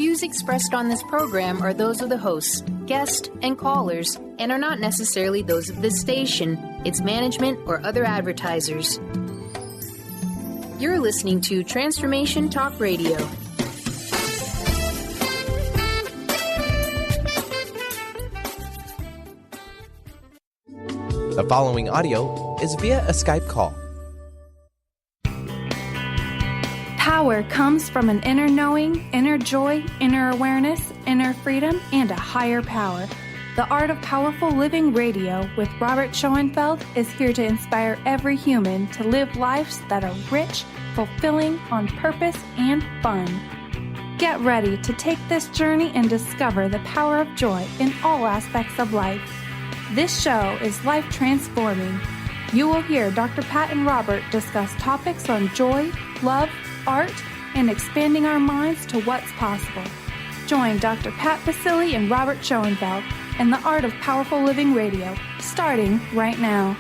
views expressed on this program are those of the host, guest, and callers, and are not necessarily those of this station, its management, or other advertisers. You're listening to Transformation Talk Radio. The following audio is via a Skype call. Power comes from an inner knowing, inner joy, inner awareness, inner freedom, and a higher power. The Art of Powerful Living Radio with Robert Schoenfeld is here to inspire every human to live lives that are rich, fulfilling, on purpose, and fun. Get ready to take this journey and discover the power of joy in all aspects of life. This show is life transforming. You will hear Dr. Pat and Robert discuss topics on joy, love, art, and expanding our minds to what's possible. Join Dr. Pat Basile and Robert Schoenfeld in the Art of Powerful Living Radio, starting right now.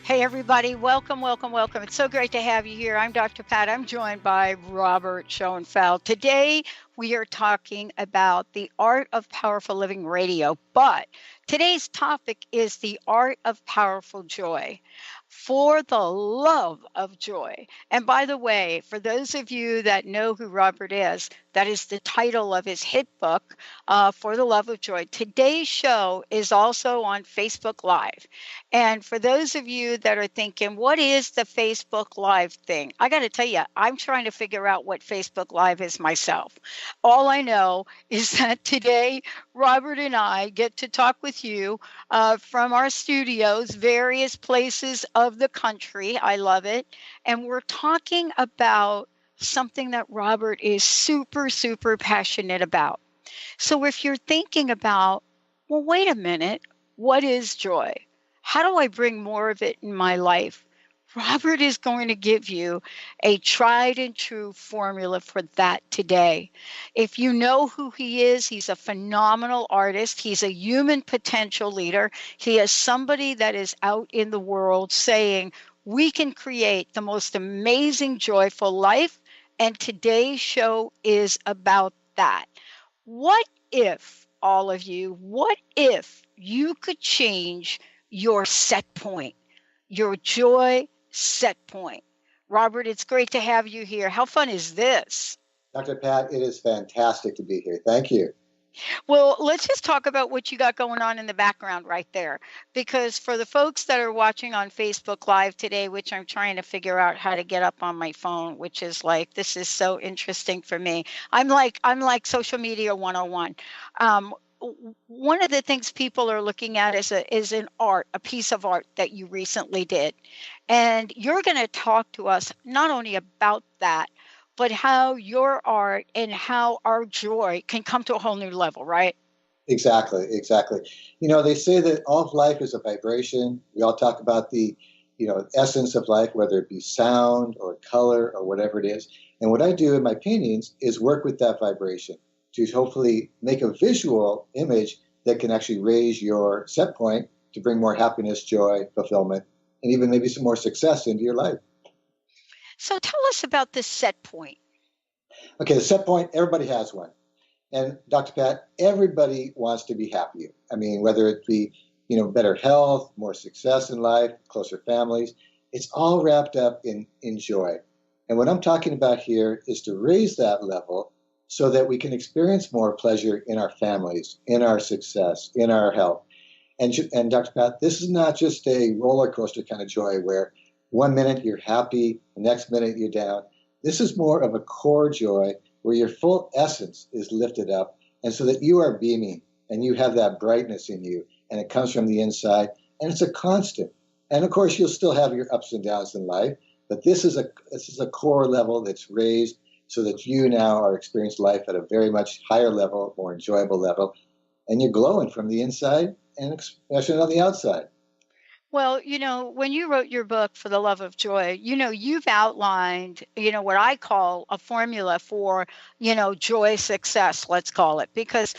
Hey everybody, welcome. It's so great to have you here. I'm Dr. Pat. I'm joined by Robert Schoenfeld. Today we are talking about the Art of Powerful Living Radio, but today's topic is the Art of Powerful Joy. For the love of joy. And by the way, for those of you that know who Robert is, that is the title of his hit book, For the Love of Joy. Today's show is also on Facebook Live. And for those of you that are thinking, what is the Facebook Live thing? I got to tell you, I'm trying to figure out what Facebook Live is myself. All I know is that today, Robert and I get to talk with you from our studios, various places of the country. I love it. And we're talking about something that Robert is super, super passionate about. So if you're thinking about, well, wait a minute, what is joy? How do I bring more of it in my life? Robert is going to give you a tried and true formula for that today. If you know who he is, he's a phenomenal artist. He's a human potential leader. He is somebody that is out in the world saying, we can create the most amazing, joyful life. And today's show is about that. What if, all of you, what if you could change your set point, your joy set point? Robert, it's great to have you here. How fun is this? Dr. Pat, it is fantastic to be here. Thank you. Well, let's just talk about what you got going on in the background right there. Because for the folks that are watching on Facebook Live today, which I'm trying to figure out how to get up on my phone, which is like, this is so interesting for me. I'm like social media 101. One of the things people are looking at is an art, a piece of art that you recently did. And you're going to talk to us not only about that, but how your art and how our joy can come to a whole new level, right? Exactly. You know, they say that all of life is a vibration. We all talk about the, essence of life, whether it be sound or color or whatever it is. And what I do in my paintings is work with that vibration to hopefully make a visual image that can actually raise your set point to bring more happiness, joy, fulfillment, and even maybe some more success into your life. So tell us about this set point. Okay, the set point, everybody has one. And Dr. Pat, everybody wants to be happier. I mean, whether it be, better health, more success in life, closer families, it's all wrapped up in joy. And what I'm talking about here is to raise that level so that we can experience more pleasure in our families, in our success, in our health. And Dr. Pat, this is not just a roller coaster kind of joy where 1 minute you're happy, the next minute you're down. This is more of a core joy where your full essence is lifted up, and so that you are beaming and you have that brightness in you, and it comes from the inside, and it's a constant. And of course, you'll still have your ups and downs in life, but this is a core level that's raised so that you now are experiencing life at a very much higher level, more enjoyable level, and you're glowing from the inside and especially on the outside. Well, when you wrote your book, For the Love of Joy, you've outlined, what I call a formula for, joy success, let's call it. Because,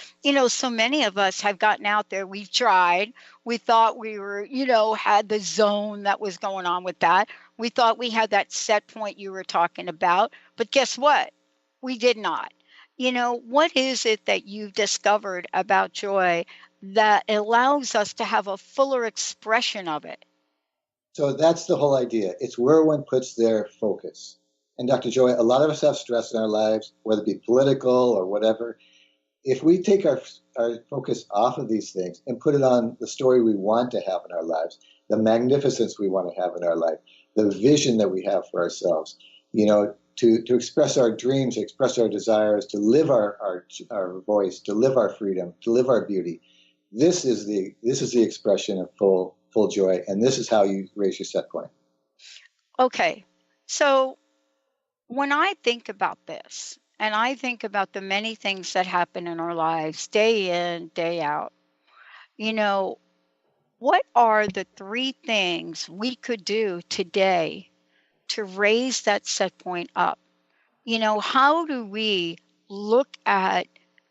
so many of us have gotten out there. We've tried. We thought we were, had the zone that was going on with that. We thought we had that set point you were talking about. But guess what? We did not. What is it that you've discovered about joy that allows us to have a fuller expression of it? So that's the whole idea. It's where one puts their focus. And Dr. Joy, a lot of us have stress in our lives, whether it be political or whatever. If we take our focus off of these things and put it on the story we want to have in our lives, the magnificence we want to have in our life, the vision that we have for ourselves, to express our dreams, express our desires, to live our voice, to live our freedom, to live our beauty. This is the expression of full joy, and this is how you raise your set point. Okay, so when I think about this, and I think about the many things that happen in our lives, day in, day out, what are the 3 things we could do today to raise that set point up? How do we look at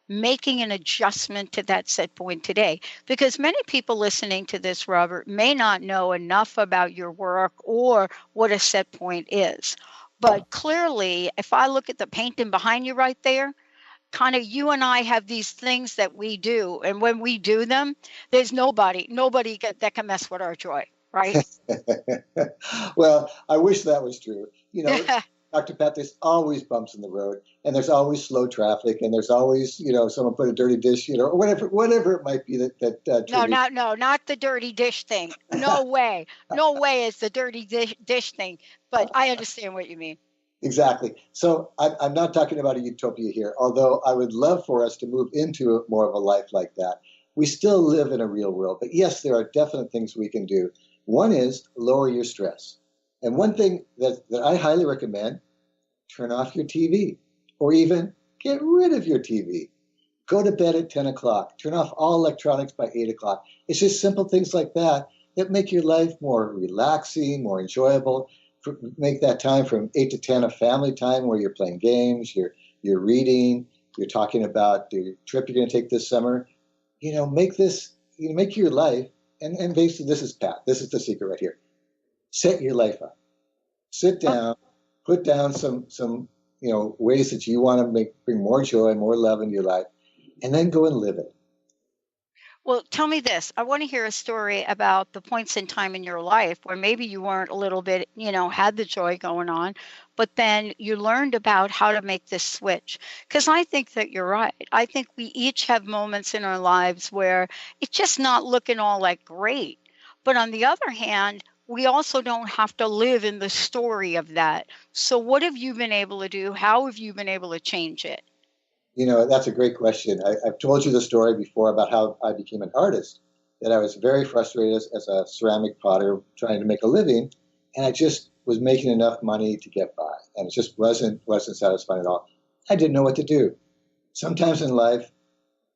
making an adjustment to that set point today? Because many people listening to this, Robert, may not know enough about your work or what a set point is. But clearly, if I look at the painting behind you right there, kind of you and I have these things that we do. And when we do them, there's nobody that can mess with our joy, right? Well, I wish that was true. Dr. Pat, there's always bumps in the road, and there's always slow traffic, and there's always, someone put a dirty dish, or whatever it might be that. No, not the dirty dish thing. No way is the dirty dish thing. But I understand what you mean. Exactly. So I'm not talking about a utopia here, although I would love for us to move into more of a life like that. We still live in a real world, but yes, there are definite things we can do. One is lower your stress. And one thing that I highly recommend, turn off your TV, or even get rid of your TV. Go to bed at 10 o'clock. Turn off all electronics by 8 o'clock. It's just simple things like that make your life more relaxing, more enjoyable. Make that time from 8 to 10 a family time where you're playing games, you're reading, you're talking about the trip you're going to take this summer. Make your life, and basically this is Pat. This is the secret right here. Set your life up. Sit down, put down some ways that you want to bring more joy, more love into your life, and then go and live it. Well, tell me this. I want to hear a story about the points in time in your life where maybe you weren't a little bit, had the joy going on, but then you learned about how to make this switch. Because I think that you're right. I think we each have moments in our lives where it's just not looking all like great. But on the other hand, we also don't have to live in the story of that. So what have you been able to do? How have you been able to change it? That's a great question. I've told you the story before about how I became an artist, that I was very frustrated as a ceramic potter trying to make a living, and I just was making enough money to get by, and it just wasn't satisfying at all. I didn't know what to do. Sometimes in life,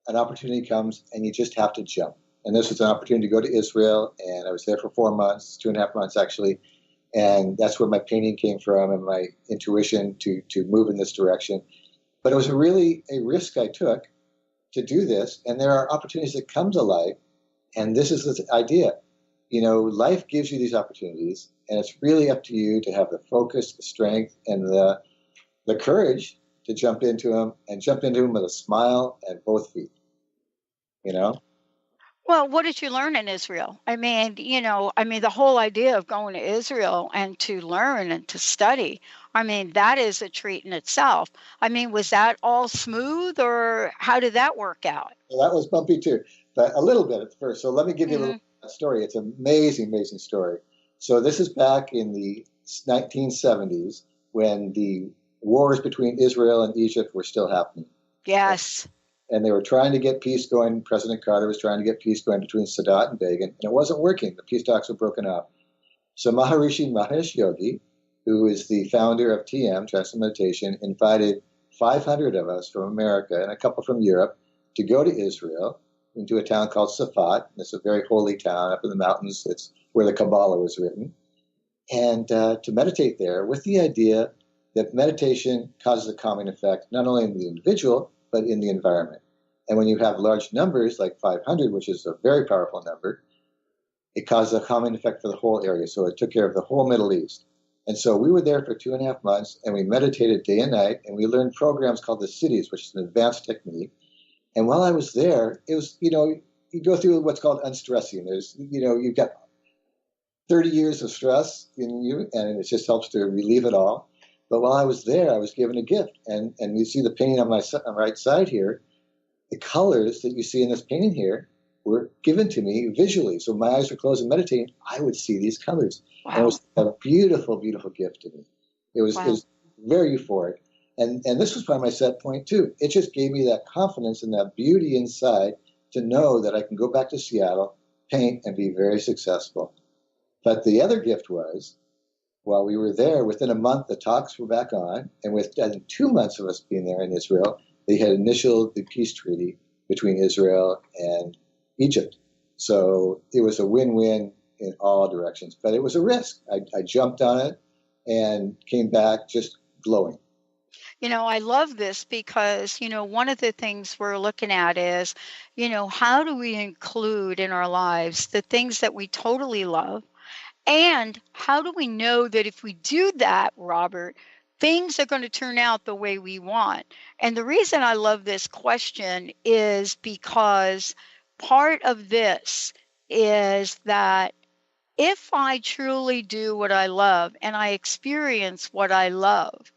an opportunity comes, and you just have to jump. And this was an opportunity to go to Israel, and I was there for 4 months, 2.5 months actually, and that's where my painting came from and my intuition to move in this direction. But it was really a risk I took to do this, and there are opportunities that come to life, and this is the idea. Life gives you these opportunities, and it's really up to you to have the focus, the strength, and the courage to jump into them, and jump into them with a smile and both feet. Well, what did you learn in Israel? The whole idea of going to Israel and to learn and to study, that is a treat in itself. Was that all smooth, or how did that work out? Well, that was bumpy too, but a little bit at first. So let me give you a little story. It's an amazing, amazing story. So this is back in the 1970s when the wars between Israel and Egypt were still happening. Yes. And they were trying to get peace going. President Carter was trying to get peace going between Sadat and Begin, and it wasn't working. The peace talks were broken up. So Maharishi Mahesh Yogi, who is the founder of TM, Transcendental Meditation, invited 500 of us from America and a couple from Europe to go to Israel, into a town called Safat. It's a very holy town up in the mountains. It's where the Kabbalah was written. And to meditate there with the idea that meditation causes a calming effect, not only in the individual, but in the environment. And when you have large numbers, like 500, which is a very powerful number, it causes a calming effect for the whole area. So it took care of the whole Middle East. And so we were there for 2.5 months, and we meditated day and night, and we learned programs called the Cities, which is an advanced technique. And while I was there, it was, you go through what's called unstressing. There's, you've got 30 years of stress in you, and it just helps to relieve it all. But while I was there, I was given a gift. And you see the painting on my right side here. The colors that you see in this painting here were given to me visually. So my eyes were closed and meditating, I would see these colors. Wow. And it was a beautiful, beautiful gift to me. It was very euphoric. And this was probably my set point too. It just gave me that confidence and that beauty inside to know that I can go back to Seattle, paint, and be very successful. But the other gift was, while we were there, within a month, the talks were back on. And within 2 months of us being there in Israel, they had initialed the peace treaty between Israel and Egypt. So it was a win-win in all directions. But it was a risk. I jumped on it and came back just glowing. I love this because, one of the things we're looking at is, how do we include in our lives the things that we totally love? And how do we know that if we do that, Robert, things are going to turn out the way we want? And the reason I love this question is because part of this is that if I truly do what I love and I experience what I love,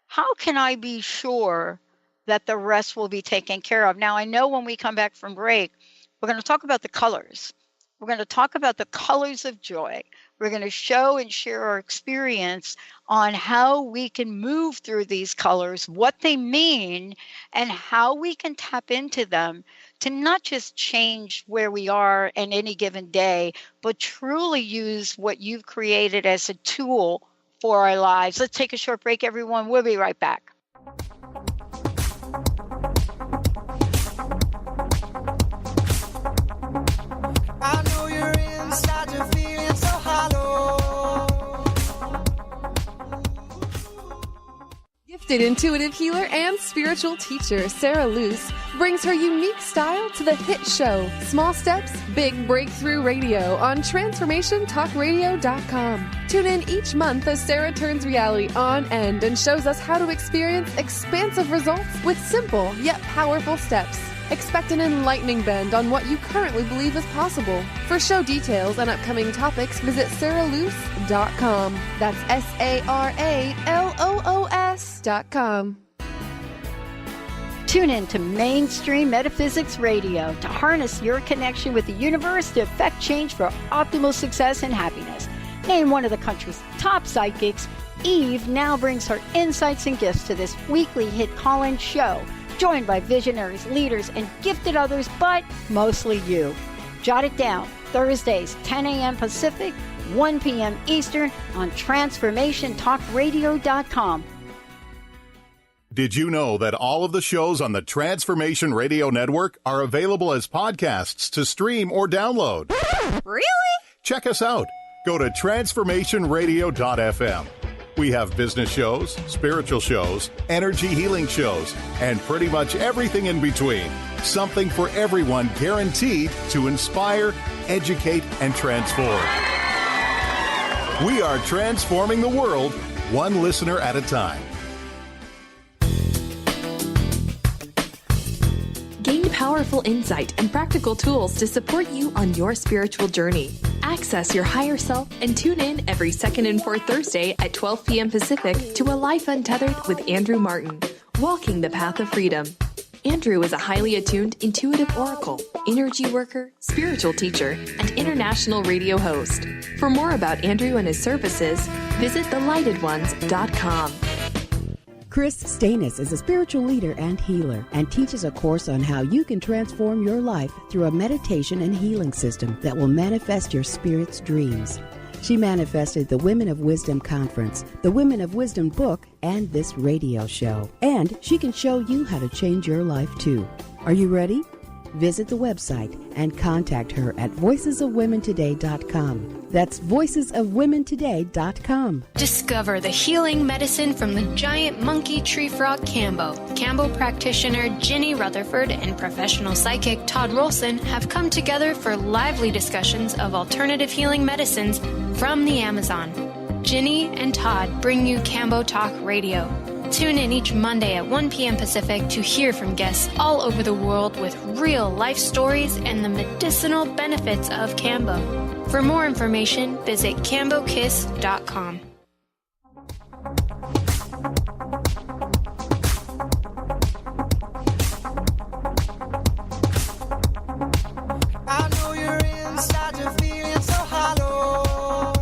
how can I be sure that the rest will be taken care of? Now, I know when we come back from break, we're going to talk about the colors. We're going to talk about the colors of joy. We're going to show and share our experience on how we can move through these colors, what they mean, and how we can tap into them to not just change where we are in any given day, but truly use what you've created as a tool for our lives. Let's take a short break, everyone. We'll be right back. I know you're inside, you're feeling so hollow. Gifted intuitive healer and spiritual teacher Sarah Luce brings her unique style to the hit show Small Steps, Big Breakthrough Radio on TransformationTalkRadio.com. Tune in each month as Sarah turns reality on end and shows us how to experience expansive results with simple yet powerful steps. Expect an enlightening bend on what you currently believe is possible. For show details and upcoming topics, visit sarahluce.com. That's SARALOOS.com. Tune in to Mainstream Metaphysics Radio to harness your connection with the universe to effect change for optimal success and happiness. Named one of the country's top psychics, Eve now brings her insights and gifts to this weekly hit call-in show, joined by visionaries, leaders, and gifted others, but mostly you. Jot it down. Thursdays, 10 a.m. Pacific, 1 p.m. Eastern on TransformationTalkRadio.com. Did you know that all of the shows on the Transformation Radio Network are available as podcasts to stream or download? Really? Check us out. Go to transformationradio.fm. We have business shows, spiritual shows, energy healing shows, and pretty much everything in between. Something for everyone, guaranteed to inspire, educate, and transform. We are transforming the world, one listener at a time. Gain powerful insight and practical tools to support you on your spiritual journey. Access your higher self and tune in every second and fourth Thursday at 12 p.m. Pacific to A Life Untethered with Andrew Martin, Walking the Path of Freedom. Andrew is a highly attuned intuitive oracle, energy worker, spiritual teacher, and international radio host. For more about Andrew and his services, visit thelightones.com. Chris Stanis is a spiritual leader and healer and teaches a course on how you can transform your life through a meditation and healing system that will manifest your spirit's dreams. She manifested the Women of Wisdom Conference, the Women of Wisdom book, and this radio show. And she can show you how to change your life too. Are you ready? Visit the website and contact her at voicesofwomentoday.com. That's voicesofwomentoday.com. Discover the healing medicine from the giant monkey tree frog Cambo. Cambo practitioner Ginny Rutherford and professional psychic Todd Rolson have come together for lively discussions of alternative healing medicines from the Amazon. Ginny and Todd bring you Cambo Talk Radio. Tune in each Monday at 1 p.m. Pacific to hear from guests all over the world with real life stories and the medicinal benefits of Cambo. For more information, visit cambokiss.com. I know you're inside, you're feeling so hollow.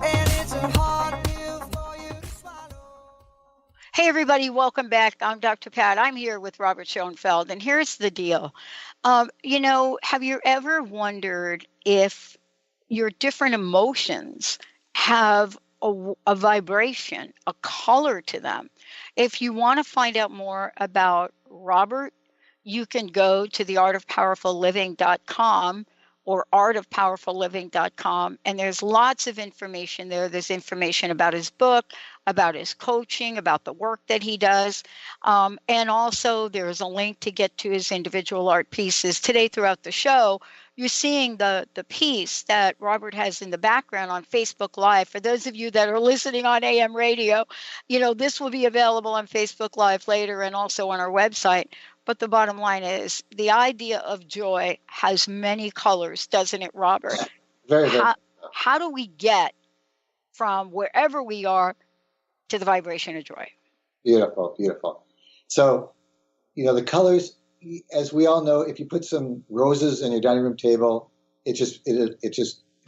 And it's a hard pill for you to swallow. Hey, everybody, welcome back. I'm Dr. Pat. I'm here with Robert Schoenfeld, and here's the deal. Have you ever wondered if your different emotions have a vibration, a color to them? If you want to find out more about Robert, you can go to theartofpowerfulliving.com or artofpowerfulliving.com, and there's lots of information there. There's information about his book, about his coaching, about the work that he does, and also there's a link to get to his individual art pieces. Today throughout the show, you're seeing the piece that Robert has in the background on Facebook Live. For those of you that are listening on AM radio, this will be available on Facebook Live later and also on our website. But the bottom line is the idea of joy has many colors, doesn't it, Robert? Very. How do we get from wherever we are to the vibration of joy? Beautiful, beautiful. So, the colors, as we all know, if you put some roses on your dining room table, it just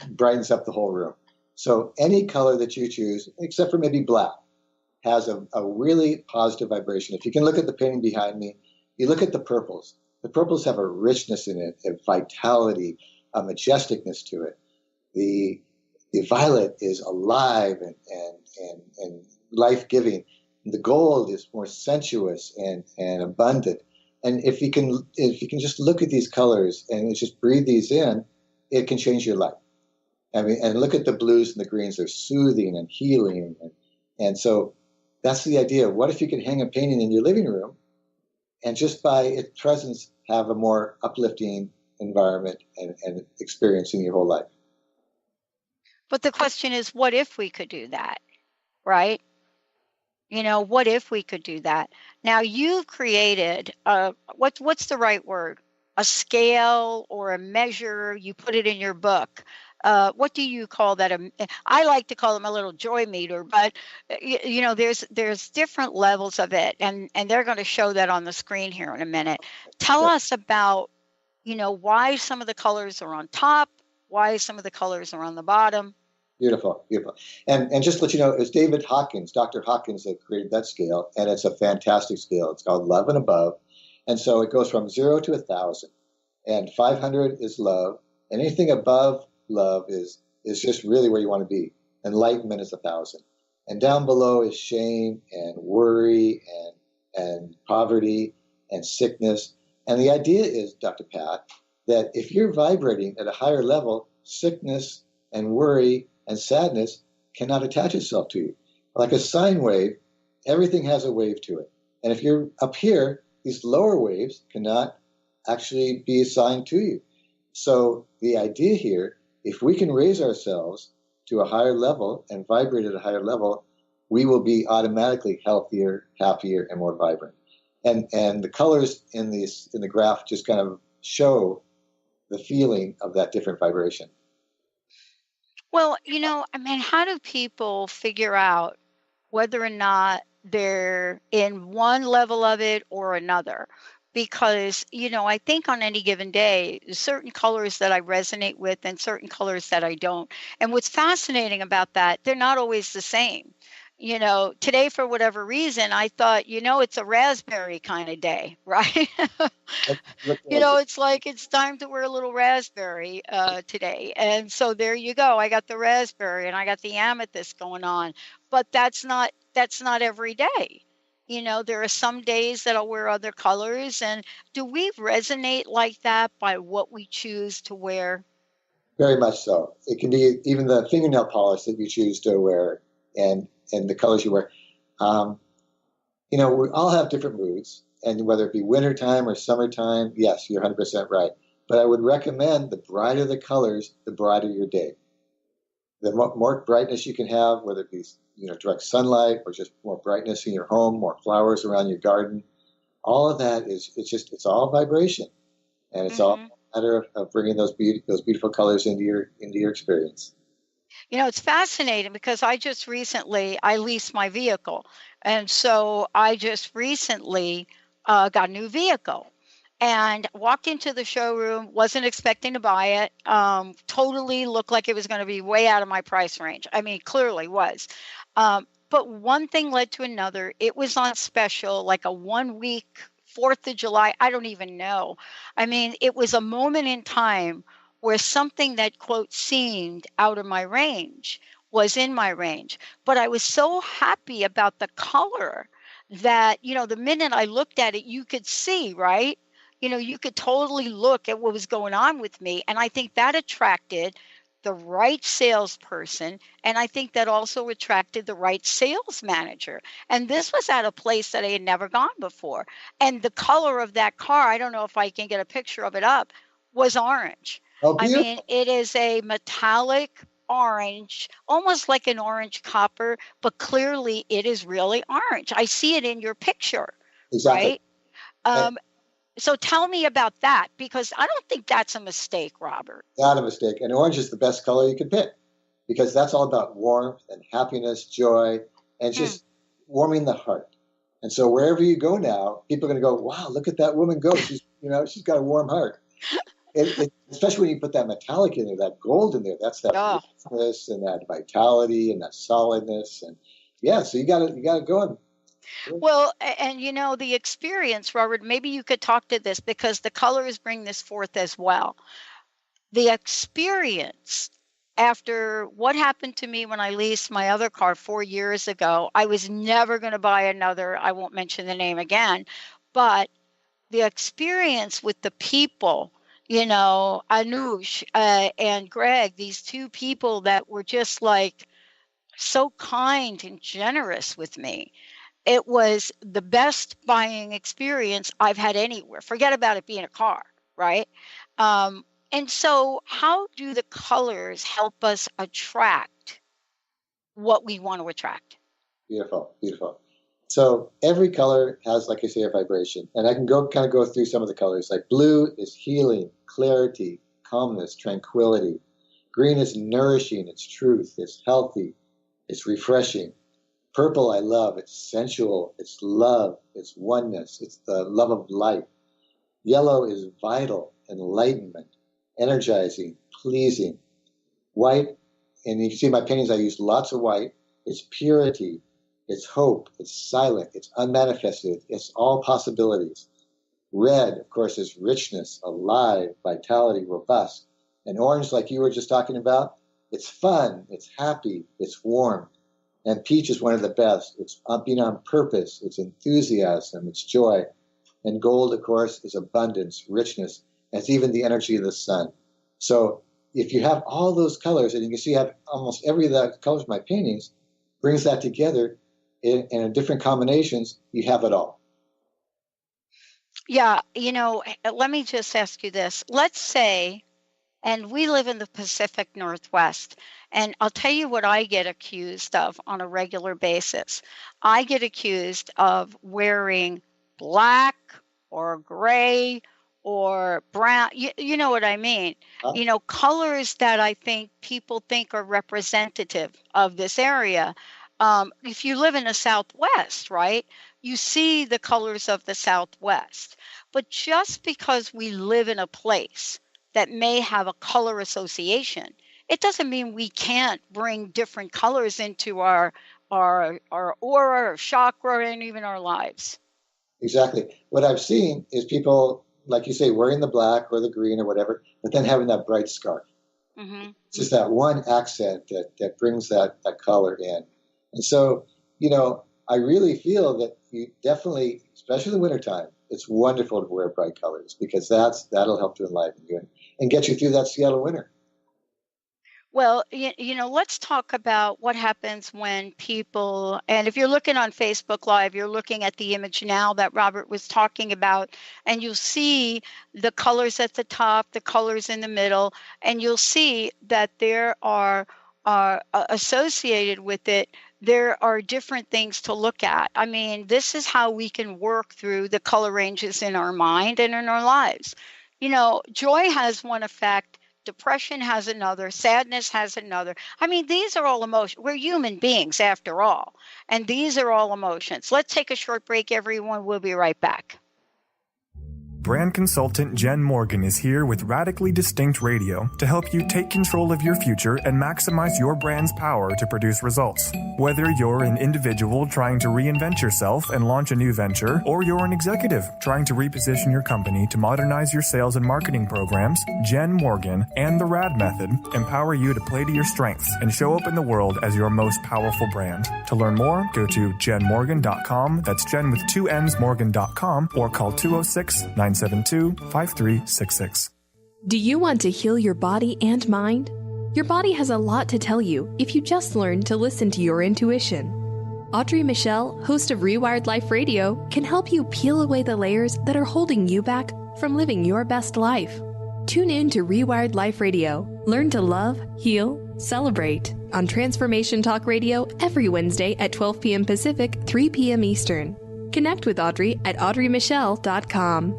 brightens up the whole room. So any color that you choose, except for maybe black, has a really positive vibration. If you can look at the painting behind me, you look at the purples. The purples have a richness in it, a vitality, a majesticness to it. The violet is alive and life-giving. The gold is more sensuous and abundant. And if you can just look at these colors and just breathe these in, it can change your life. I mean, and look at the blues and the greens; they're soothing and healing. And so that's the idea. What if you could hang a painting in your living room, and just by its presence have a more uplifting environment and experience in your whole life? But the question is, what if we could do that, right? What if we could do that? Now, you've created, what's the right word? A scale or a measure. You put it in your book. What do you call that? I like to call them a little joy meter, but there's different levels of it, and they're going to show that on the screen here in a minute. Tell us about, why some of the colors are on top, why some of the colors are on the bottom. Beautiful, beautiful. And just to let you know, it was Dr. Hawkins that created that scale, and it's a fantastic scale. It's called Love and Above. And so it goes from 0 to 1,000, and 500 is love, and anything above love is just really where you want to be. Enlightenment is 1,000. And down below is shame and worry and poverty and sickness. And the idea is, Dr. Pat, that if you're vibrating at a higher level, sickness and worry and sadness cannot attach itself to you. Like a sine wave, everything has a wave to it. And if you're up here, these lower waves cannot actually be assigned to you. So the idea here, if we can raise ourselves to a higher level and vibrate at a higher level, we will be automatically healthier, happier, and more vibrant. And the colors in the graph just kind of show the feeling of that different vibration. Well, how do people figure out whether or not they're in one level of it or another? Because, I think on any given day, certain colors that I resonate with and certain colors that I don't. And what's fascinating about that, they're not always the same. Today, for whatever reason, I thought, it's a raspberry kind of day, right? It's like it's time to wear a little raspberry today. And so there you go. I got the raspberry and I got the amethyst going on. But that's not every day. There are some days that I'll wear other colors. And do we resonate like that by what we choose to wear? Very much so. It can be even the fingernail polish that you choose to wear and the colors you wear. We all have different moods. And whether it be wintertime or summertime, yes, you're 100% right. But I would recommend the brighter the colors, the brighter your day. The more brightness you can have, whether it be direct sunlight or just more brightness in your home, more flowers around your garden, all of that it's all vibration, and it's all a matter of bringing those beautiful colors into your experience. It's fascinating because I leased my vehicle. And so I just recently got a new vehicle and walked into the showroom, wasn't expecting to buy it. Totally looked like it was going to be way out of my price range. I mean, clearly was. But one thing led to another. It was on special, like a 1 week, 4th of July. I don't even know. I mean, it was a moment in time where something that, quote, seemed out of my range was in my range. But I was so happy about the color that, the minute I looked at it, you could see, right? You could totally look at what was going on with me. And I think that attracted the right salesperson. And I think that also attracted the right sales manager. And this was at a place that I had never gone before. And the color of that car, I don't know if I can get a picture of it up, was orange. Oh, I mean, it is a metallic orange, almost like an orange copper, but clearly it is really orange. I see it in your picture, Exactly. right? So tell me about that, because I don't think that's a mistake, Robert. Not a mistake. And orange is the best color you can pick, because that's all about warmth and happiness, joy, and just warming the heart. And so wherever you go now, people are going to go, wow, look at that woman go. She's got a warm heart. Especially when you put that metallic in there, that gold in there, that's that richness and that vitality and that solidness. And so you got to go and. Well, and the experience, Robert, maybe you could talk to this, because the colors bring this forth as well. The experience after what happened to me when I leased my other car 4 years ago, I was never going to buy another. I won't mention the name again, but the experience with the people, Anush and Greg, these two people that were just like so kind and generous with me. It was the best buying experience I've had anywhere. Forget about it being a car, right? And so how do the colors help us attract what we want to attract? Beautiful, beautiful. So every color has, like I say, a vibration. And I can go through some of the colors. Like blue is healing, clarity, calmness, tranquility. Green is nourishing, it's truth, it's healthy, it's refreshing. Purple I love, it's sensual, it's love, it's oneness, it's the love of life. Yellow is vital, enlightenment, energizing, pleasing. White, and you can see in my paintings I use lots of white, it's purity, it's hope, it's silent, it's unmanifested, it's all possibilities. Red, of course, is richness, alive, vitality, robust. And orange, like you were just talking about, it's fun, it's happy, it's warm. And peach is one of the best. It's being on purpose, it's enthusiasm, it's joy. And gold, of course, is abundance, richness, and it's even the energy of the sun. So if you have all those colors, and you can see I have almost every of the colors of my paintings, brings that together in different combinations, you have it all. Yeah, let me just ask you this. Let's say, and we live in the Pacific Northwest, and I'll tell you what I get accused of on a regular basis. I get accused of wearing black or gray or brown. You know what I mean? Colors that I think people think are representative of this area. If you live in the Southwest, right, you see the colors of the Southwest. But just because we live in a place that may have a color association, it doesn't mean we can't bring different colors into our aura or chakra and even our lives. Exactly. What I've seen is people, like you say, wearing the black or the green or whatever, but then having that bright scarf. Mm-hmm. It's just that one accent that brings that color in. And so, I really feel that you definitely, especially in the wintertime, it's wonderful to wear bright colors, because that'll help to enliven you and get you through that Seattle winter. Well, let's talk about what happens when people, and if you're looking on Facebook Live, you're looking at the image now that Robert was talking about, and you'll see the colors at the top, the colors in the middle, and you'll see that there are associated with it. There are different things to look at. I mean, this is how we can work through the color ranges in our mind and in our lives. Joy has one effect. Depression has another, sadness has another. I mean, these are all emotions. We're human beings after all, and these are all emotions. Let's take a short break, everyone. We'll be right back. Brand consultant Jen Morgan is here with Radically Distinct Radio to help you take control of your future and maximize your brand's power to produce results. Whether you're an individual trying to reinvent yourself and launch a new venture, or you're an executive trying to reposition your company to modernize your sales and marketing programs, Jen Morgan and the RAD method empower you to play to your strengths and show up in the world as your most powerful brand. To learn more, go to jenmorgan.com. That's Jen with 2 N's Morgan.com, or call 206-972-5366. Do you want to heal your body and mind? Your body has a lot to tell you if you just learn to listen to your intuition. Audrey Michelle, host of Rewired Life Radio, can help you peel away the layers that are holding you back from living your best life. Tune in to Rewired Life Radio. Learn to love, heal, celebrate on Transformation Talk Radio every Wednesday at 12 p.m. Pacific, 3 p.m. Eastern. Connect with Audrey at audreymichelle.com.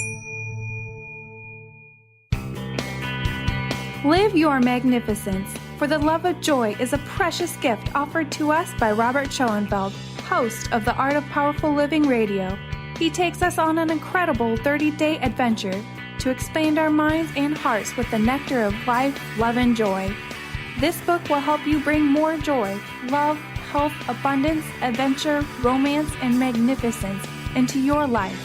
Live your magnificence, for the love of joy is a precious gift offered to us by Robert Schoenfeld, host of the Art of Powerful Living Radio. He takes us on an incredible 30-day adventure to expand our minds and hearts with the nectar of life, love, and joy. This book will help you bring more joy, love, health, abundance, adventure, romance, and magnificence into your life.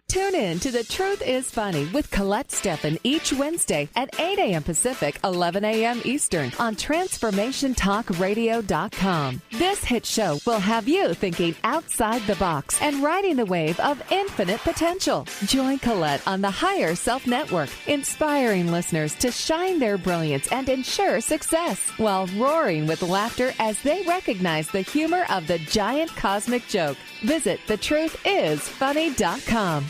Tune in to The Truth is Funny with Colette Steffen each Wednesday at 8 a.m. Pacific, 11 a.m. Eastern on TransformationTalkRadio.com. This hit show will have you thinking outside the box and riding the wave of infinite potential. Join Colette on the Higher Self Network, inspiring listeners to shine their brilliance and ensure success while roaring with laughter as they recognize the humor of the giant cosmic joke. Visit thetruthisfunny.com.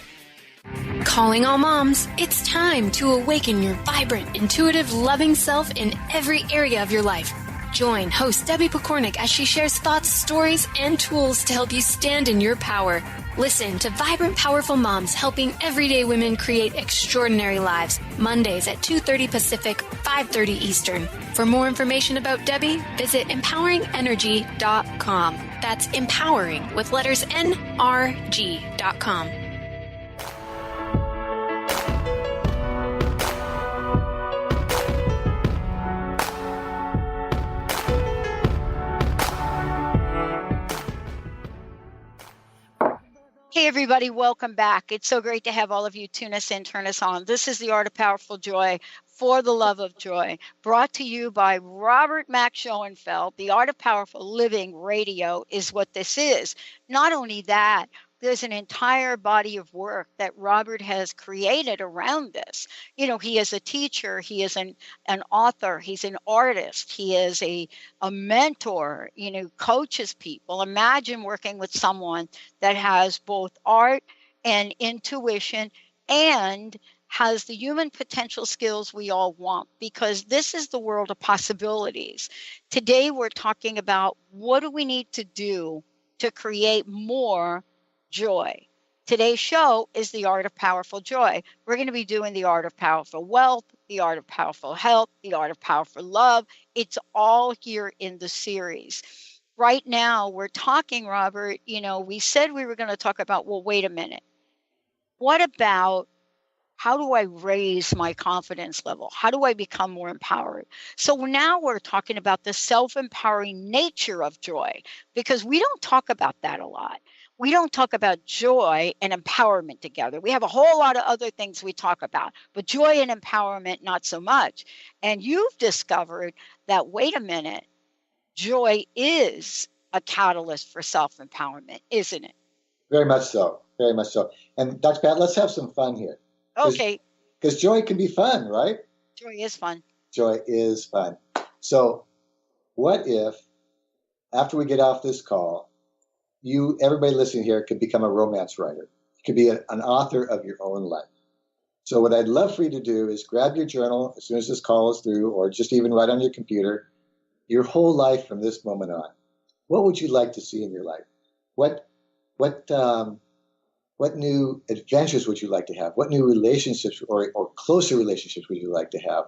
Calling all moms, it's time to awaken your vibrant, intuitive, loving self in every area of your life. Join host Debbie Pokornik as she shares thoughts, stories, and tools to help you stand in your power. Listen to Vibrant, Powerful Moms helping everyday women create extraordinary lives. Mondays at 2:30 Pacific, 5:30 Eastern. For more information about Debbie, visit empoweringenergy.com. That's empowering with letters NRG.com. Hey, everybody, welcome back. It's so great to have all of you tune us in, turn us on. This is the Art of Powerful Joy, for the love of joy, brought to you by Robert Mack Schoenfeld. The Art of Powerful Living Radio is what this is. Not only that, there's an entire body of work that Robert has created around this. He is a teacher, he is an author, he's an artist, he is a mentor, coaches people. Imagine working with someone that has both art and intuition and has the human potential skills we all want, because this is the world of possibilities. Today, we're talking about what do we need to do to create more joy. Today's show is the Art of Powerful Joy. We're going to be doing the Art of Powerful Wealth, the Art of Powerful Health, the Art of Powerful Love. It's all here in the series. Right now, we're talking, Robert, we said we were going to talk about, well, wait a minute. What about how do I raise my confidence level? How do I become more empowered? So now we're talking about the self-empowering nature of joy, because we don't talk about that a lot. We don't talk about joy and empowerment together. We have a whole lot of other things we talk about, but joy and empowerment, not so much. And you've discovered that, wait a minute, joy is a catalyst for self-empowerment, isn't it? Very much so. Very much so. And Dr. Pat, let's have some fun here. Okay. because joy can be fun, right? Joy is fun. Joy is fun. So what if after we get off this call, everybody listening here could become a romance writer. You could be an author of your own life. So what I'd love for you to do is grab your journal as soon as this call is through, or just even write on your computer, your whole life from this moment on. What would you like to see in your life? What new adventures would you like to have? What new relationships or closer relationships would you like to have?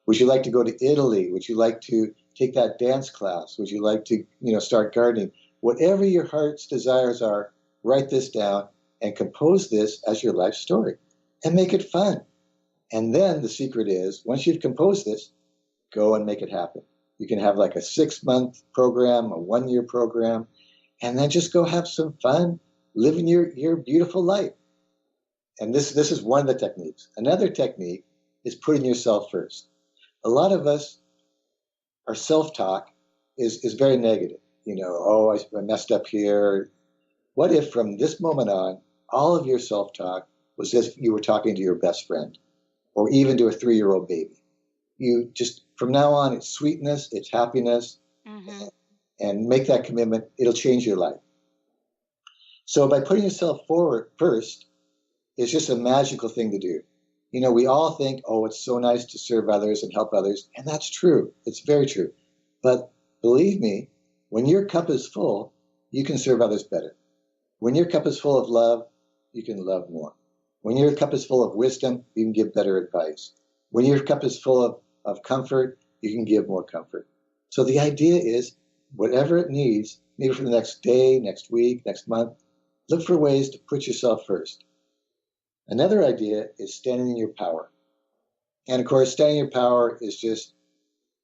Would you like to go to Italy? Would you like to take that dance class? Would you like to, start gardening? Whatever your heart's desires are, write this down and compose this as your life story and make it fun. And then the secret is, once you've composed this, go and make it happen. You can have like a 6-month program, a 1-year program, and then just go have some fun living your beautiful life. And this is one of the techniques. Another technique is putting yourself first. A lot of us, our self-talk is very negative. I messed up here. What if from this moment on, all of your self-talk was as if you were talking to your best friend or even to a 3-year-old baby? You just, from now on, it's sweetness, it's happiness, and make that commitment. It'll change your life. So by putting yourself forward first, it's just a magical thing to do. We all think, oh, it's so nice to serve others and help others. And that's true. It's very true. But believe me, when your cup is full, you can serve others better. When your cup is full of love, you can love more. When your cup is full of wisdom, you can give better advice. When your cup is full of comfort, you can give more comfort. So the idea is, whatever it needs, maybe for the next day, next week, next month, look for ways to put yourself first. Another idea is standing in your power. And of course, standing in your power is just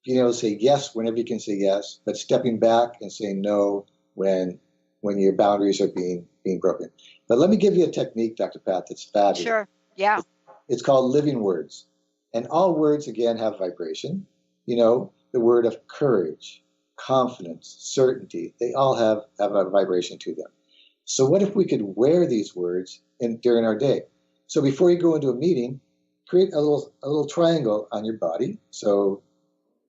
being able to say yes whenever you can say yes, but stepping back and saying no when your boundaries are being broken. But let me give you a technique, Dr. Pat, that's fabulous. Sure. Yeah. It's called living words. And all words, again, have vibration. The word of courage, confidence, certainty, they all have a vibration to them. So what if we could wear these words during our day? So before you go into a meeting, create a little triangle on your body. So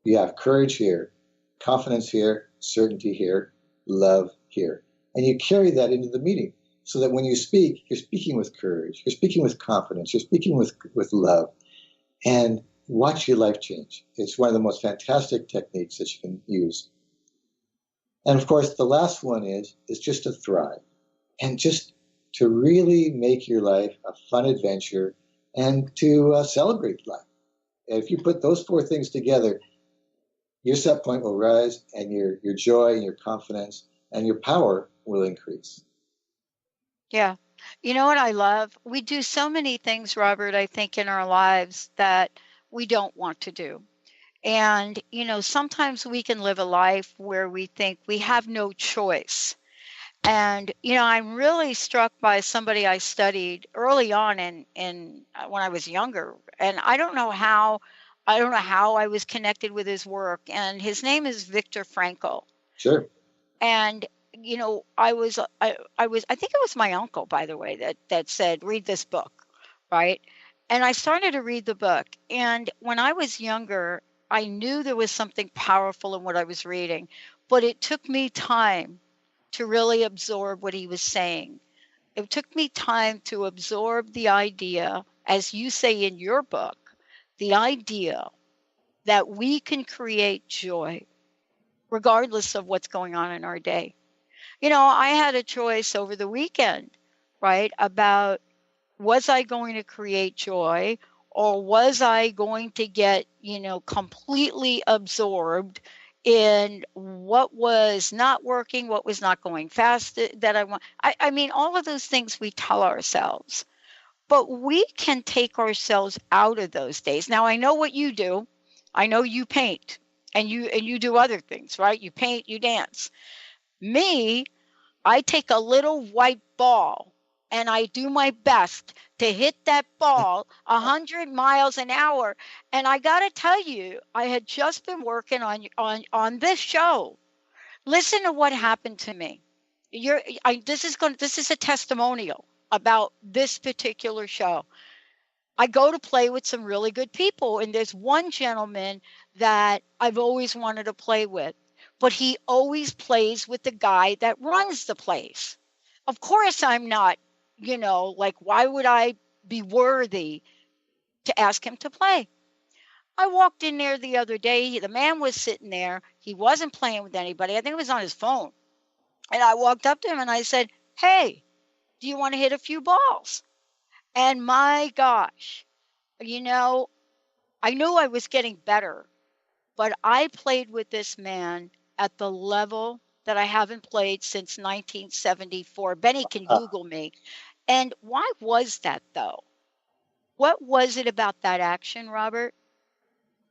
you have courage here, confidence here, certainty here, love here. And you carry that into the meeting so that when you speak, you're speaking with courage, you're speaking with confidence, you're speaking with love, and watch your life change. It's one of the most fantastic techniques that you can use. And of course, the last one is just to thrive and just to really make your life a fun adventure and to celebrate life. And if you put those 4 things together, your set point will rise and your joy and your confidence and your power will increase. Yeah. You know what I love? We do so many things, Robert, I think, in our lives that we don't want to do. And, sometimes we can live a life where we think we have no choice. And, I'm really struck by somebody I studied early on in when I was younger. And I don't know how I was connected with his work. And his name is Viktor Frankl. Sure. And I think it was my uncle, by the way, that said, read this book, right? And I started to read the book. And when I was younger, I knew there was something powerful in what I was reading, but it took me time to really absorb what he was saying. It took me time to absorb the idea, as you say in your book, the idea that we can create joy regardless of what's going on in our day. I had a choice over the weekend, right, about was I going to create joy or was I going to get, completely absorbed in what was not working, what was not going fast that I want. I mean, all of those things we tell ourselves, but we can take ourselves out of those days. Now, I know what you do. I know you paint and you do other things, right? You paint, you dance. Me, I take a little white ball and I do my best to hit that ball 100 miles an hour. And I got to tell you, I had just been working on this show. Listen to what happened to me. This is a testimonial about this particular show. I go to play with some really good people, and there's one gentleman that I've always wanted to play with, but he always plays with the guy that runs the place. Of course, I'm not, like, why would I be worthy to ask him to play? I walked in there the other day. The man was sitting there. He wasn't playing with anybody. I think it was on his phone. And I walked up to him and I said, "Hey, do you want to hit a few balls?" And my gosh, I knew I was getting better, but I played with this man at the level that I haven't played since 1974. Benny can Google me. And why was that, though? What was it about that action, Robert,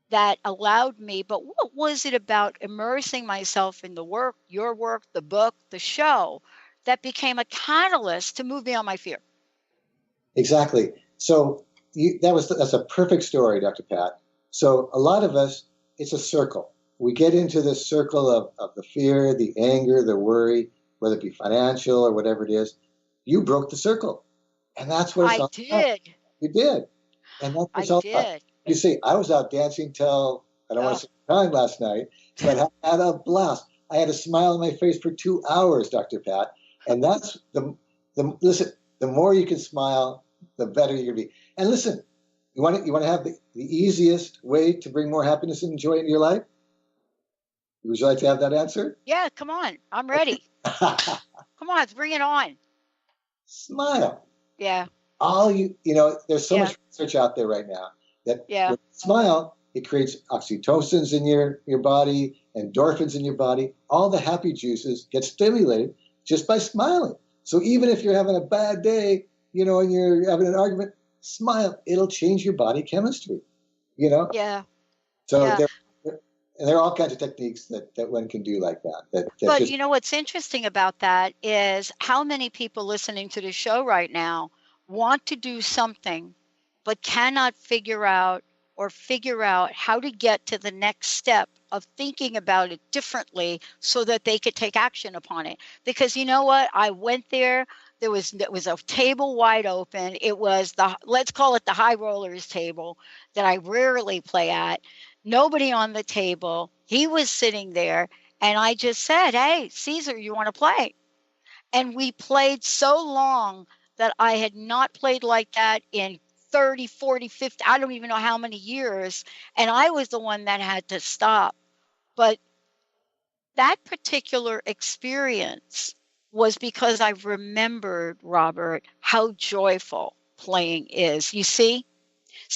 that allowed me? But what was it about immersing myself in the work, your work, the book, the show, that became a catalyst to move beyond my fear? Exactly. So that's a perfect story, Dr. Pat. So a lot of us, it's a circle. We get into this circle of the fear, the anger, the worry, whether it be financial or whatever it is. You broke the circle. And that's what it's all about. You did. And that's what it's all about. You see, I was out dancing till, I don't want to say time last night, but I had a blast. I had a smile on my face for 2 hours, Dr. Pat. And that's listen, the more you can smile, the better you're going to be. And listen, you want to have the easiest way to bring more happiness and joy into your life? Would you like to have that answer? Yeah, come on. I'm ready. Come on, bring it on. Smile. Yeah. There's so much research out there right now that when you smile, it creates oxytocins in your body, endorphins in your body. All the happy juices get stimulated just by smiling. So even if you're having a bad day, and you're having an argument, smile. It'll change your body chemistry, Yeah. So there are all kinds of techniques that one can do like that. But what's interesting about that is how many people listening to the show right now want to do something, but cannot figure out how to get to the next step of thinking about it differently so that they could take action upon it. Because you know what? I went there. There was a table wide open. It was let's call it the high rollers table that I rarely play at. Nobody on the table. He was sitting there, and I just said, "Hey, Caesar, you want to play?" And we played so long that I had not played like that in 30, 40, 50, I don't even know how many years. And I was the one that had to stop. But that particular experience was because I remembered, Robert, how joyful playing is. You see,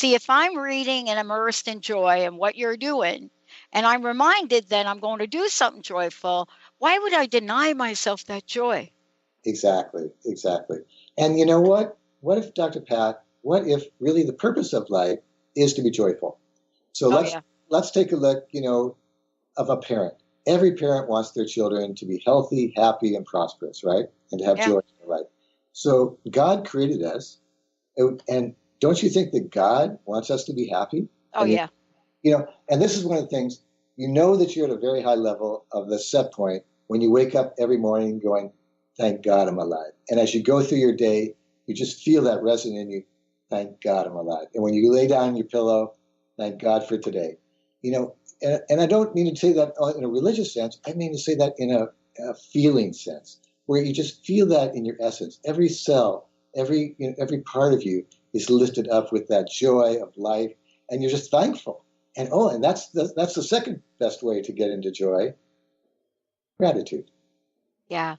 if I'm reading and immersed in joy and what you're doing, and I'm reminded that I'm going to do something joyful, why would I deny myself that joy? Exactly. And you know what? What if, Dr. Pat, really the purpose of life is to be joyful? So let's take a look, of a parent. Every parent wants their children to be healthy, happy, and prosperous, right? And to have joy in their life. So God created us. And don't you think that God wants us to be happy? And this is one of the things, that you're at a very high level of the set point when you wake up every morning going, thank God I'm alive. And as you go through your day, you just feel that resonate in you. Thank God I'm alive. And when you lay down on your pillow, thank God for today. And I don't mean to say that in a religious sense. I mean to say that in a feeling sense, where you just feel that in your essence. Every cell, every part of you is lifted up with that joy of life, and you're just thankful. And that's the second best way to get into joy. Gratitude. Yeah.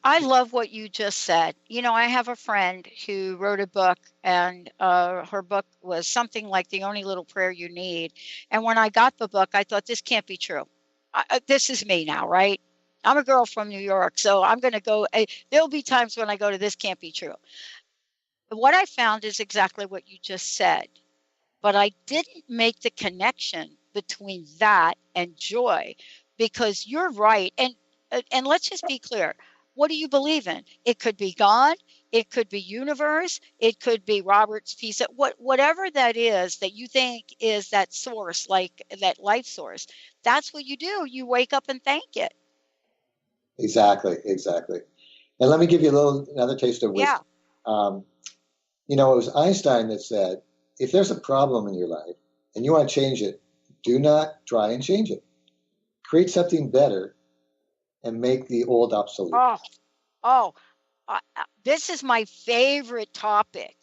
I love what you just said. I have a friend who wrote a book, and her book was something like The Only Little Prayer You Need. And when I got the book, I thought, this can't be true. This is me now, right? I'm a girl from New York, so I'm going to go. There'll be times when I go to This Can't Be True. What I found is exactly what you just said. But I didn't make the connection between that and joy, because you're right. And let's just be clear. What do you believe in? It could be God. It could be universe. It could be Robert's piece. Whatever that is that you think is that source, like that life source, that's what you do. You wake up and thank it. Exactly. And let me give you another taste of wisdom. Yeah. It was Einstein that said, if there's a problem in your life and you want to change it, do not try and change it. Create something better and make the old obsolete. This is my favorite topic.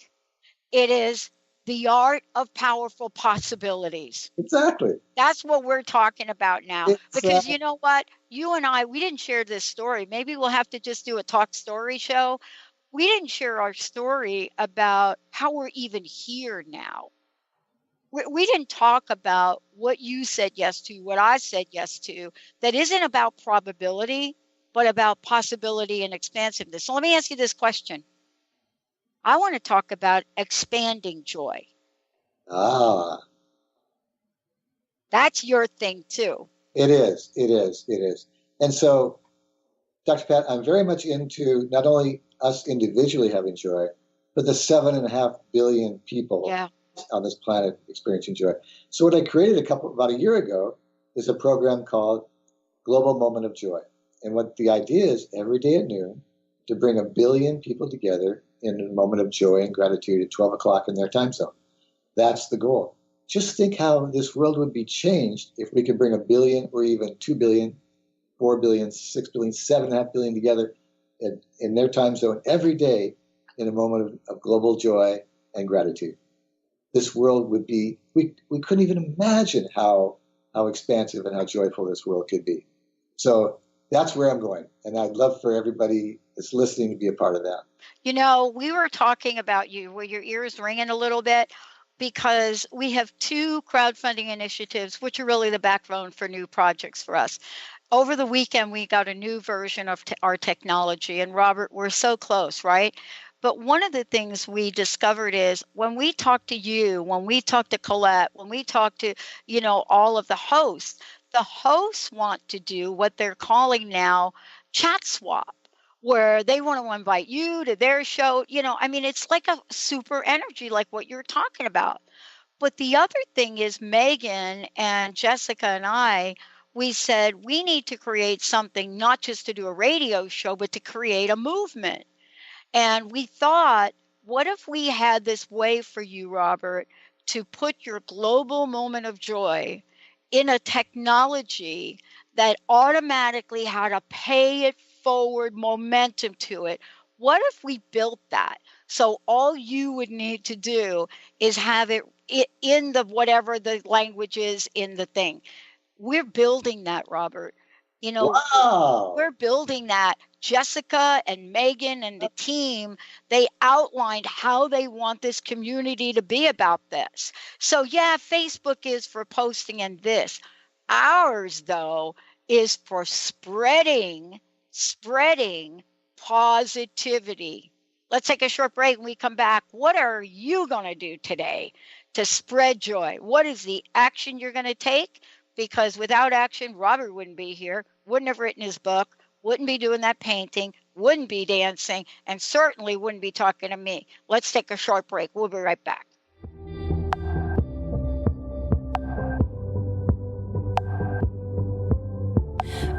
It is the art of powerful possibilities. Exactly. That's what we're talking about now. Because you know what? You and I, we didn't share this story. Maybe we'll have to just do a talk story show. We didn't share our story about how we're even here now. We didn't talk about what you said yes to, what I said yes to, that isn't about probability, but about possibility and expansiveness. So let me ask you this question. I want to talk about expanding joy. That's your thing too. It is. And so, Dr. Pat, I'm very much into not only us individually having joy, but the 7.5 billion people on this planet experiencing joy. So what I created about a year ago is a program called Global Moment of Joy. And what the idea is, every day at noon, to bring 1 billion people together in a moment of joy and gratitude at 12 o'clock in their time zone. That's the goal. Just think how this world would be changed if we could bring 1 billion or even 2 billion, 4 billion, 6 billion, 7.5 billion together in their time zone every day in a moment of global joy and gratitude. This world would be, we couldn't even imagine how expansive and how joyful this world could be. So that's where I'm going. And I'd love for everybody that's listening to be a part of that. You know, we were talking about you where your ears ringing a little bit because we have 2 crowdfunding initiatives, which are really the backbone for new projects for us. Over the weekend, we got a new version of our technology. And Robert, we're so close, right? But one of the things we discovered is when we talk to you, when we talk to Colette, when we talk to, all of the hosts want to do what they're calling now chat swap, where they want to invite you to their show. It's like a super energy, like what you're talking about. But the other thing is Megan and Jessica and I, we said we need to create something, not just to do a radio show, but to create a movement. And we thought, what if we had this way for you, Robert, to put your global moment of joy in a technology that automatically had a pay it forward momentum to it? What if we built that? So all you would need to do is have it in the whatever the language is in the thing. We're building that, Robert. Wow. We're building that. Jessica and Megan and the team, they outlined how they want this community to be about this. So yeah, Facebook is for posting and this. Ours, though, is for spreading positivity. Let's take a short break. When we come back, what are you going to do today to spread joy? What is the action you're going to take? Because without action, Robert wouldn't be here, wouldn't have written his book, wouldn't be doing that painting, wouldn't be dancing, and certainly wouldn't be talking to me. Let's take a short break. We'll be right back.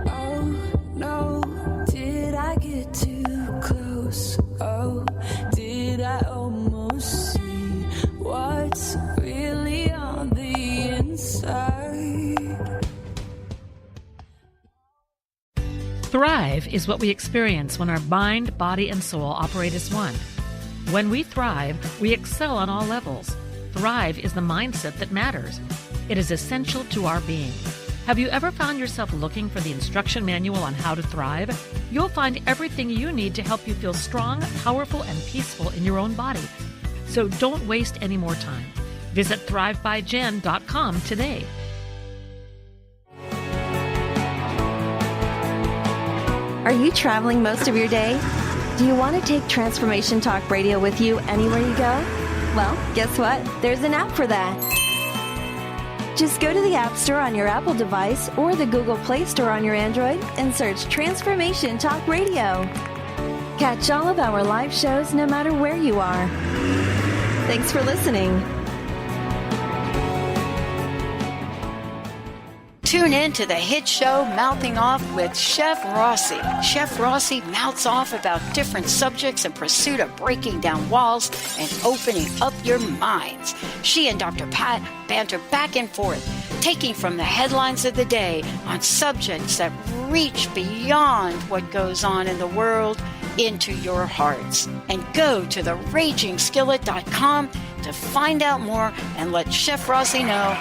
Oh, no, did I get too close? Oh, did I almost see what's really on the inside? Thrive is what we experience when our mind, body, and soul operate as one. When we thrive, we excel on all levels. Thrive is the mindset that matters. It is essential to our being. Have you ever found yourself looking for the instruction manual on how to thrive? You'll find everything you need to help you feel strong, powerful, and peaceful in your own body. So don't waste any more time. Visit thrivebyjen.com today. Are you traveling most of your day? Do you want to take Transformation Talk Radio with you anywhere you go? Well, guess what? There's an app for that. Just go to the App Store on your Apple device or the Google Play Store on your Android and search Transformation Talk Radio. Catch all of our live shows no matter where you are. Thanks for listening. Tune in to the hit show Mouthing Off with Chef Rossi. Chef Rossi mouths off about different subjects in pursuit of breaking down walls and opening up your minds. She and Dr. Pat banter back and forth, taking from the headlines of the day on subjects that reach beyond what goes on in the world into your hearts. And go to theragingskillet.com to find out more and let Chef Rossi know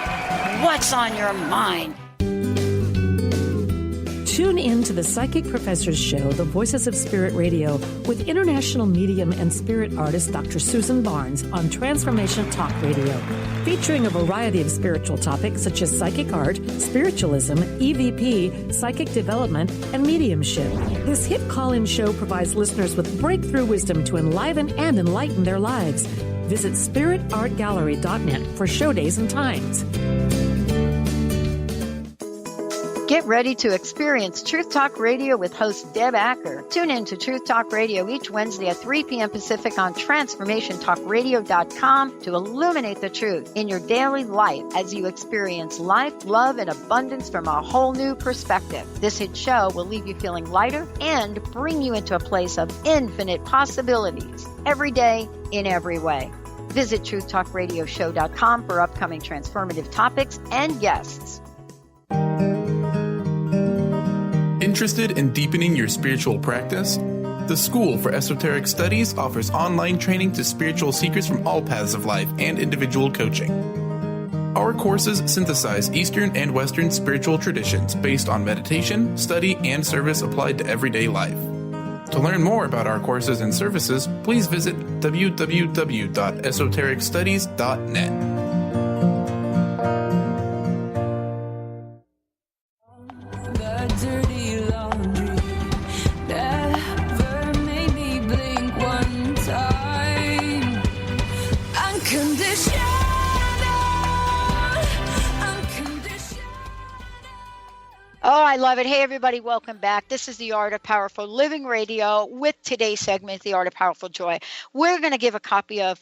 what's on your mind. Tune in to the Psychic Professors Show, The Voices of Spirit Radio, with international medium and spirit artist Dr. Susan Barnes on Transformation Talk Radio, featuring a variety of spiritual topics such as psychic art, spiritualism, EVP, psychic development, and mediumship. This hit call-in show provides listeners with breakthrough wisdom to enliven and enlighten their lives. Visit spiritartgallery.net for show days and times. Get ready to experience Truth Talk Radio with host Deb Acker. Tune in to Truth Talk Radio each Wednesday at 3 p.m. Pacific on TransformationTalkRadio.com to illuminate the truth in your daily life as you experience life, love, and abundance from a whole new perspective. This hit show will leave you feeling lighter and bring you into a place of infinite possibilities every day in every way. Visit TruthTalkRadioshow.com for upcoming transformative topics and guests. Interested in deepening your spiritual practice? The School for Esoteric Studies offers online training to spiritual seekers from all paths of life and individual coaching. Our courses synthesize Eastern and Western spiritual traditions based on meditation, study, and service applied to everyday life. To learn more about our courses and services, please visit www.esotericstudies.net. Oh, I love it. Hey, everybody, welcome back. This is the Art of Powerful Living Radio with today's segment, The Art of Powerful Joy. We're going to give we're going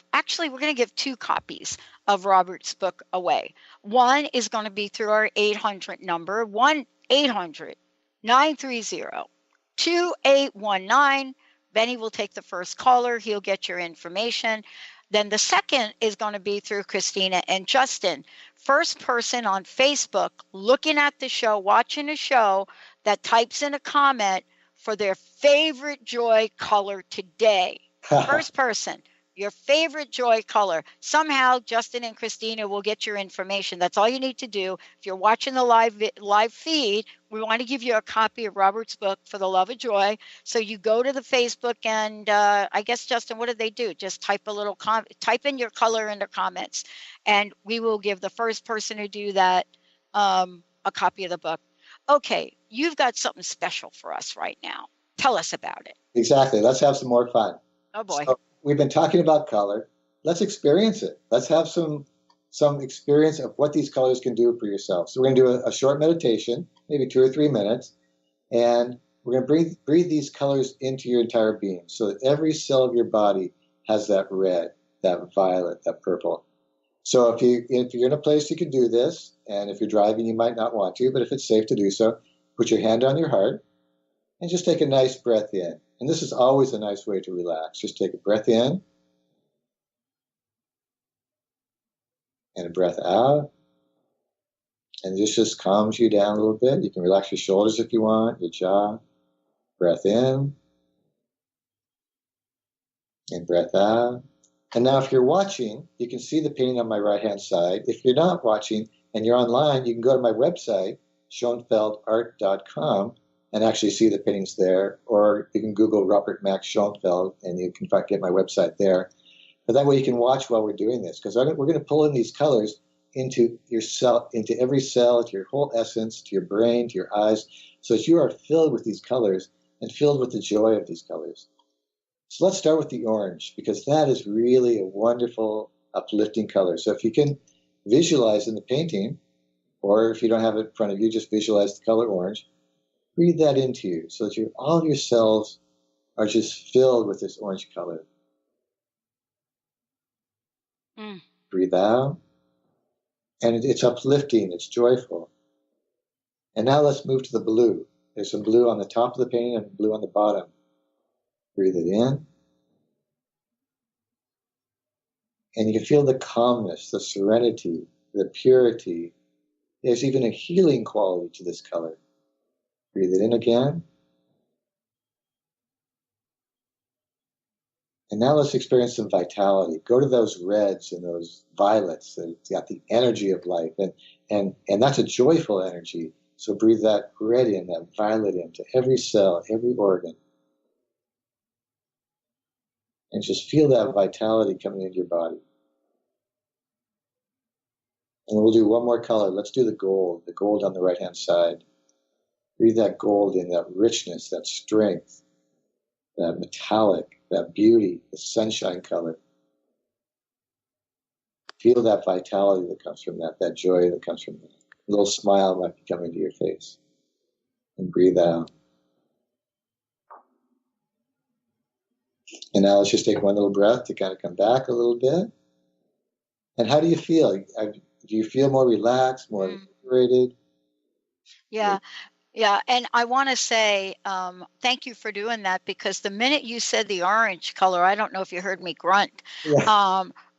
to give 2 copies of Robert's book away. One is going to be through our 800 number, 1-800-930-2819. Benny will take the first caller. He'll get your information. Then the second is going to be through Christina and Justin. First person on Facebook looking at the show, watching a show, that types in a comment for their favorite joy color today. First person, your favorite joy color. Somehow Justin and Christina will get your information. That's all you need to do. If you're watching the live feed, we want to give you a copy of Robert's book, For the Love of Joy. So you go to the Facebook and I guess, Justin, what do they do? Just type type in your color in the comments, and we will give the first person to do that a copy of the book. Okay, you've got something special for us right now. Tell us about it. Exactly. Let's have some more fun. Oh, boy. So we've been talking about color. Let's experience it. Let's have some experience of what these colors can do for yourself. So we're going to do a short meditation, maybe 2 or 3 minutes, and we're going to breathe these colors into your entire being so that every cell of your body has that red, that violet, that purple. So if you're in a place you can do this, and if you're driving you might not want to, but if it's safe to do so, put your hand on your heart and just take a nice breath in. And this is always a nice way to relax. Just take a breath in and a breath out. And this just calms you down a little bit. You can relax your shoulders if you want, your jaw. Breath in and breath out. And now if you're watching, you can see the painting on my right-hand side. If you're not watching and you're online, you can go to my website, Schoenfeldart.com, and actually see the paintings there. Or you can Google Robert Max Schoenfeld, and you can get my website there. But that way you can watch while we're doing this, because we're going to pull in these colors into your cell, into every cell, to your whole essence, to your brain, to your eyes, so that you are filled with these colors and filled with the joy of these colors. So let's start with the orange, because that is really a wonderful, uplifting color. So if you can visualize in the painting, or if you don't have it in front of you, just visualize the color orange. Breathe that into you so that all of your cells are just filled with this orange color. Breathe out. And it's uplifting, it's joyful. And now let's move to the blue. There's some blue on the top of the painting and blue on the bottom. Breathe it in. And you can feel the calmness, the serenity, the purity. There's even a healing quality to this color. Breathe it in again. And now let's experience some vitality. Go to those reds and those violets. It's got the energy of life. And that's a joyful energy. So breathe that red in, that violet into every cell, every organ. And just feel that vitality coming into your body. And we'll do one more color. Let's do the gold on the right-hand side. Breathe that gold in, that richness, that strength, that metallic, that beauty, the sunshine color. Feel that vitality that comes from that joy that comes from that. A little smile might be coming to your face. And breathe out. And now let's just take one little breath to kind of come back a little bit. And how do you feel? Do you feel more relaxed, more invigorated? Yeah. Yeah, and I want to say thank you for doing that, because the minute you said the orange color, I don't know if you heard me grunt,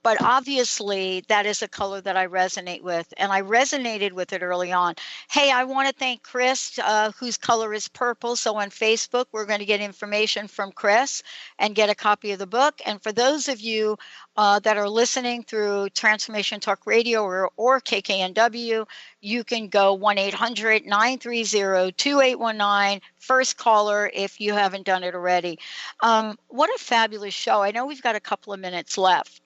but obviously that is a color that I resonate with, and I resonated with it early on. Hey, I want to thank Chris, whose color is purple. So on Facebook, we're going to get information from Chris and get a copy of the book. And for those of you that are listening through Transformation Talk Radio or KKNW, you can go 1-800-930-2819, first caller if you haven't done it already. What a fabulous show. I know we've got a couple of minutes left.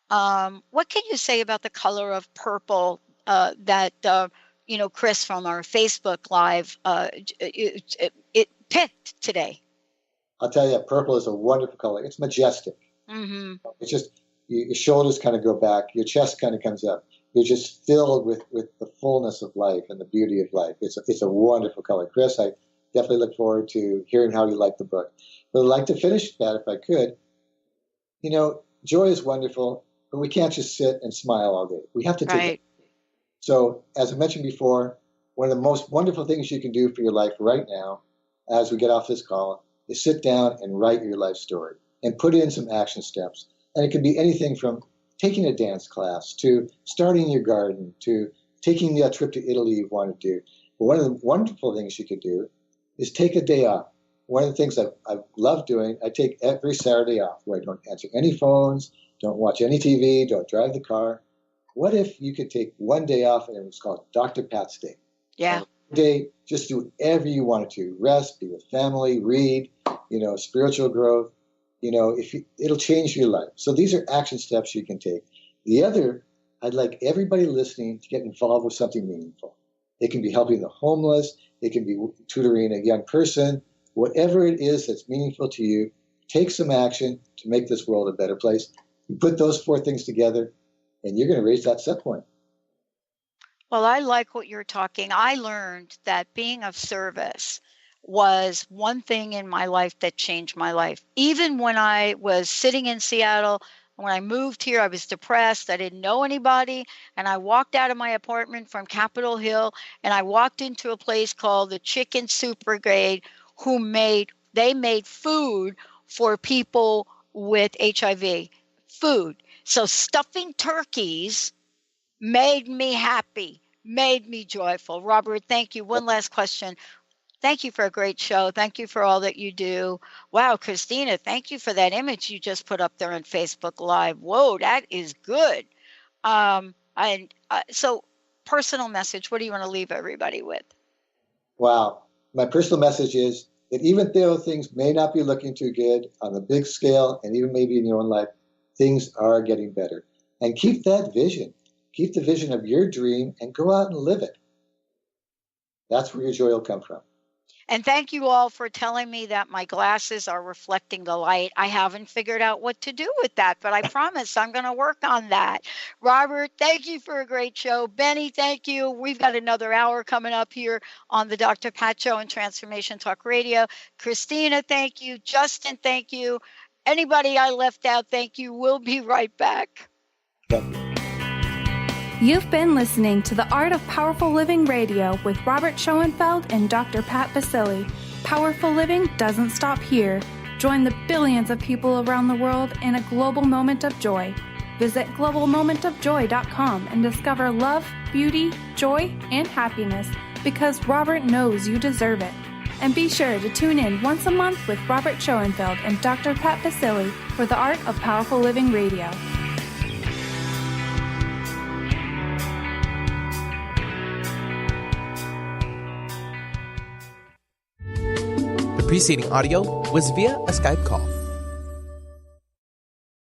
What can you say about the color of purple that Chris from our Facebook Live it picked today? I'll tell you, purple is a wonderful color. It's majestic. Mm-hmm. It's just, your shoulders kind of go back, your chest kind of comes up. You're just filled with the fullness of life and the beauty of life. It's a wonderful color. Chris, I definitely look forward to hearing how you like the book. But I'd like to finish that if I could. Joy is wonderful, but we can't just sit and smile all day. We have to take it. So, as I mentioned before, one of the most wonderful things you can do for your life right now, as we get off this call, is sit down and write your life story and put in some action steps. And it can be anything from taking a dance class to starting your garden to taking that trip to Italy you want to do. But one of the wonderful things you could do is take a day off. One of the things that I love doing, I take every Saturday off where I don't answer any phones, don't watch any TV, don't drive the car. What if you could take one day off and it was called Dr. Pat's Day? Yeah. Day, just do whatever you wanted to. Rest, be with family, read, spiritual growth. It'll change your life. So these are action steps you can take. The other, I'd like everybody listening to get involved with something meaningful. It can be helping the homeless. It can be tutoring a young person. Whatever it is that's meaningful to you, take some action to make this world a better place. You put those four things together, and you're going to raise that set point. Well, I like what you're talking. I learned that being of service was one thing in my life that changed my life. Even when I was sitting in Seattle, when I moved here, I was depressed. I didn't know anybody. And I walked out of my apartment from Capitol Hill and I walked into a place called the Chicken Soup Brigade, they made food for people with HIV. Food. So stuffing turkeys made me happy, made me joyful. Robert, thank you. One last question. Thank you for a great show. Thank you for all that you do. Wow, Christina, thank you for that image you just put up there on Facebook Live. Whoa, that is good. So personal message, what do you want to leave everybody with? Wow. My personal message is that even though things may not be looking too good on the big scale and even maybe in your own life, things are getting better. And keep that vision. Keep the vision of your dream and go out and live it. That's where your joy will come from. And thank you all for telling me that my glasses are reflecting the light. I haven't figured out what to do with that, but I promise I'm going to work on that. Robert, thank you for a great show. Benny, thank you. We've got another hour coming up here on the Dr. Pat Show and Transformation Talk Radio. Christina, thank you. Justin, thank you. Anybody I left out, thank you. We'll be right back. You've been listening to The Art of Powerful Living Radio with Robert Schoenfeld and Dr. Pat Basile. Powerful living doesn't stop here. Join the billions of people around the world in a global moment of joy. Visit globalmomentofjoy.com and discover love, beauty, joy, and happiness because Robert knows you deserve it. And be sure to tune in once a month with Robert Schoenfeld and Dr. Pat Basile for The Art of Powerful Living Radio. The preceding audio was via a Skype call.